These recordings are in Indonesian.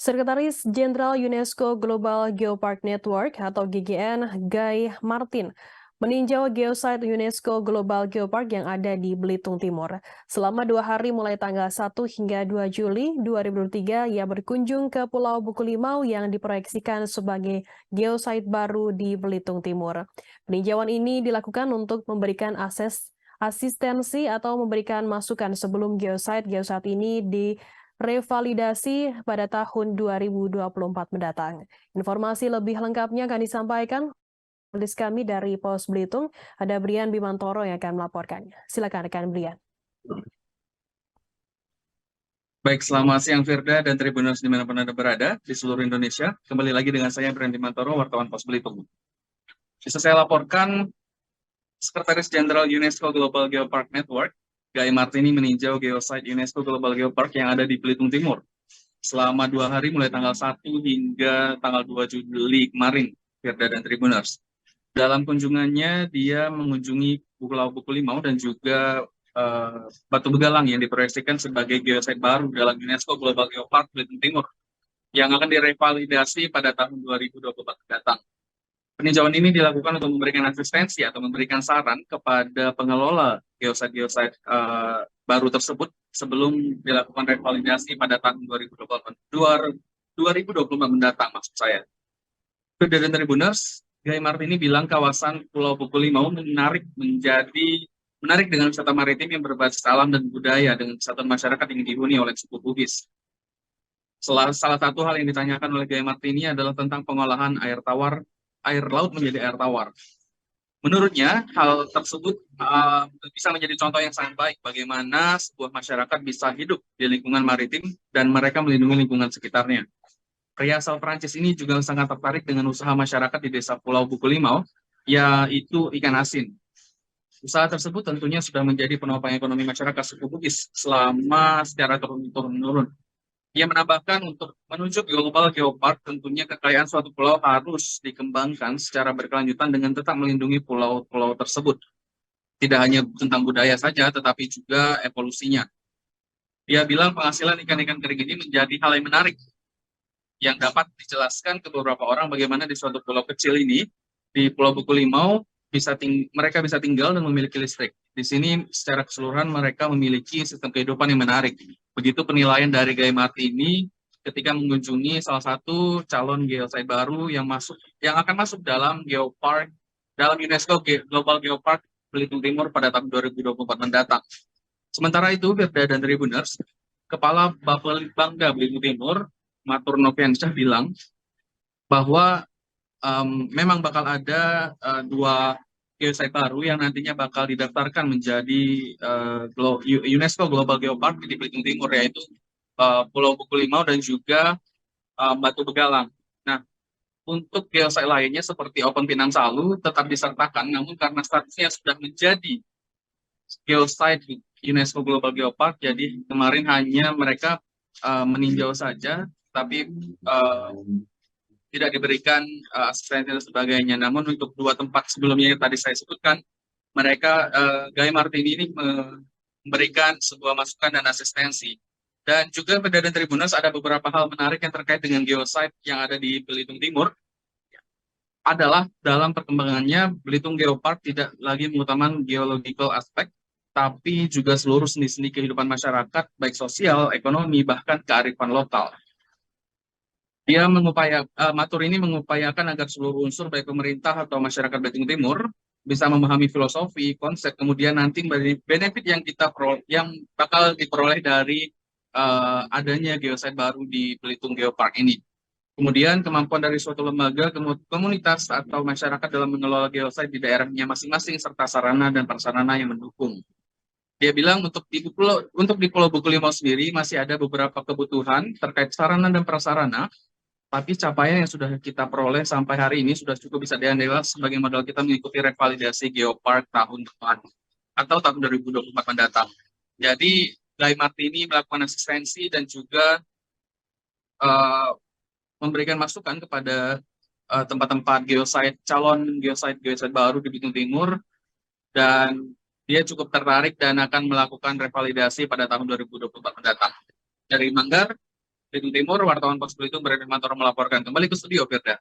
Sekretaris Jenderal UNESCO Global Geopark Network atau GGN, Guy Martin, meninjau geosite UNESCO Global Geopark yang ada di Belitung Timur. Selama 2 hari mulai tanggal 1 hingga 2 Juli 2023, ia berkunjung ke Pulau Buku Limau yang diproyeksikan sebagai geosite baru di Belitung Timur. Peninjauan ini dilakukan untuk memberikan asistensi atau memberikan masukan sebelum geosite ini revalidasi pada tahun 2024 mendatang. Informasi lebih lengkapnya akan disampaikan jurnalis kami dari Pos Belitung, ada Brian Bimantoro yang akan melaporkannya. Silakan rekan Brian. Baik, selamat siang Firda dan Tribuners dimanapun Anda berada di seluruh Indonesia. Kembali lagi dengan saya Brian Bimantoro, wartawan Pos Belitung. Bisa saya laporkan, Sekretaris Jenderal UNESCO Global Geopark Network, Guy Martini meninjau geosite UNESCO Global Geopark yang ada di Belitung Timur selama 2 hari mulai tanggal 1 hingga tanggal 2 Juli kemarin, Firda dan Tribuners. Dalam kunjungannya, dia mengunjungi Pulau Buku Limau dan juga Batu Begalang yang diproyeksikan sebagai geosite baru dalam UNESCO Global Geopark Belitung Timur yang akan direvalidasi pada tahun 2024 mendatang. Peninjauan ini dilakukan untuk memberikan asistensi atau memberikan saran kepada pengelola geosite baru tersebut sebelum dilakukan revalidasi pada tahun 2024 mendatang, maksud saya. Dari Tribuners, Guy Martini bilang kawasan Pulau Buku Limau menarik dengan wisata maritim yang berbasis alam dan budaya dengan kesatuan masyarakat yang dihuni oleh suku Bugis. Salah satu hal yang ditanyakan oleh Guy Martini adalah tentang pengolahan air laut menjadi air tawar. Menurutnya, hal tersebut bisa menjadi contoh yang sangat baik bagaimana sebuah masyarakat bisa hidup di lingkungan maritim dan mereka melindungi lingkungan sekitarnya. Pria asal Prancis ini juga sangat tertarik dengan usaha masyarakat di desa Pulau Buku Limau, yaitu ikan asin. Usaha tersebut tentunya sudah menjadi penopang ekonomi masyarakat suku Bugis selama secara turun-menurun. Ia menambahkan untuk menuju Global Geopark tentunya kekayaan suatu pulau harus dikembangkan secara berkelanjutan dengan tetap melindungi pulau-pulau tersebut. Tidak hanya tentang budaya saja, tetapi juga evolusinya. Dia bilang penghasilan ikan-ikan kering ini menjadi hal yang menarik yang dapat dijelaskan ke beberapa orang bagaimana di suatu pulau kecil ini, di Pulau Buku Limau, mereka bisa tinggal dan memiliki listrik. Di sini secara keseluruhan mereka memiliki sistem kehidupan yang menarik. Begitu penilaian dari Guy Martini ketika mengunjungi salah satu calon geosite baru yang akan masuk dalam UNESCO Global Geopark Belitung Timur pada tahun 2024 mendatang. Sementara itu, Firda dan Tribuners, Kepala Bapelitbangda Belitung Timur, Matur Noviansyah bilang bahwa memang bakal ada 2 geosite baru yang nantinya bakal didaftarkan menjadi UNESCO Global Geopark di Belitung Timur, yaitu Pulau Buku Limau dan juga Batu Begalang. Nah, untuk geosite lainnya seperti Open Pinang-Salu tetap disertakan, namun karena statusnya sudah menjadi geosite UNESCO Global Geopark, jadi kemarin hanya mereka meninjau saja, tapi tidak diberikan asistensi dan sebagainya. Namun untuk 2 tempat sebelumnya yang tadi saya sebutkan, Guy Martini ini memberikan sebuah masukan dan asistensi. Dan juga pada dan Tribuners ada beberapa hal menarik yang terkait dengan geosite yang ada di Belitung Timur. Adalah dalam perkembangannya Belitung Geopark tidak lagi mengutamakan geological aspek, tapi juga seluruh sendi-sendi kehidupan masyarakat, baik sosial, ekonomi, bahkan kearifan lokal. Dia Matur ini mengupayakan agar seluruh unsur baik pemerintah atau masyarakat Belitung Timur bisa memahami filosofi, konsep, kemudian nanti benefit yang bakal diperoleh dari adanya geosite baru di Belitung Geopark ini. Kemudian kemampuan dari suatu lembaga, komunitas atau masyarakat dalam mengelola geosite di daerahnya masing-masing serta sarana dan prasarana yang mendukung. Dia bilang untuk di Pulau Buku Limau sendiri masih ada beberapa kebutuhan terkait sarana dan prasarana. Tapi capaian yang sudah kita peroleh sampai hari ini sudah cukup bisa diandalkan sebagai modal kita mengikuti revalidasi Geopark tahun depan atau tahun 2024 mendatang. Jadi, Guy Martini melakukan asistensi dan juga memberikan masukan kepada tempat-tempat calon geosite baru di Belitung Timur, dan dia cukup tertarik dan akan melakukan revalidasi pada tahun 2024 mendatang. Dari Manggar, Belitung Timur, wartawan Pos Belitung Brian Bimantoro melaporkan. Kembali ke studio, Firda.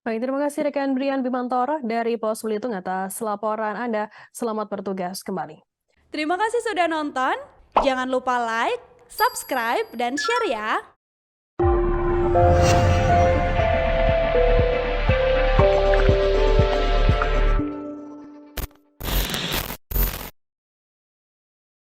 Baik, terima kasih rekan Brian Bimantoro dari Pos Belitung atas laporan Anda. Selamat bertugas kembali. Terima kasih sudah nonton. Jangan lupa like, subscribe, dan share ya.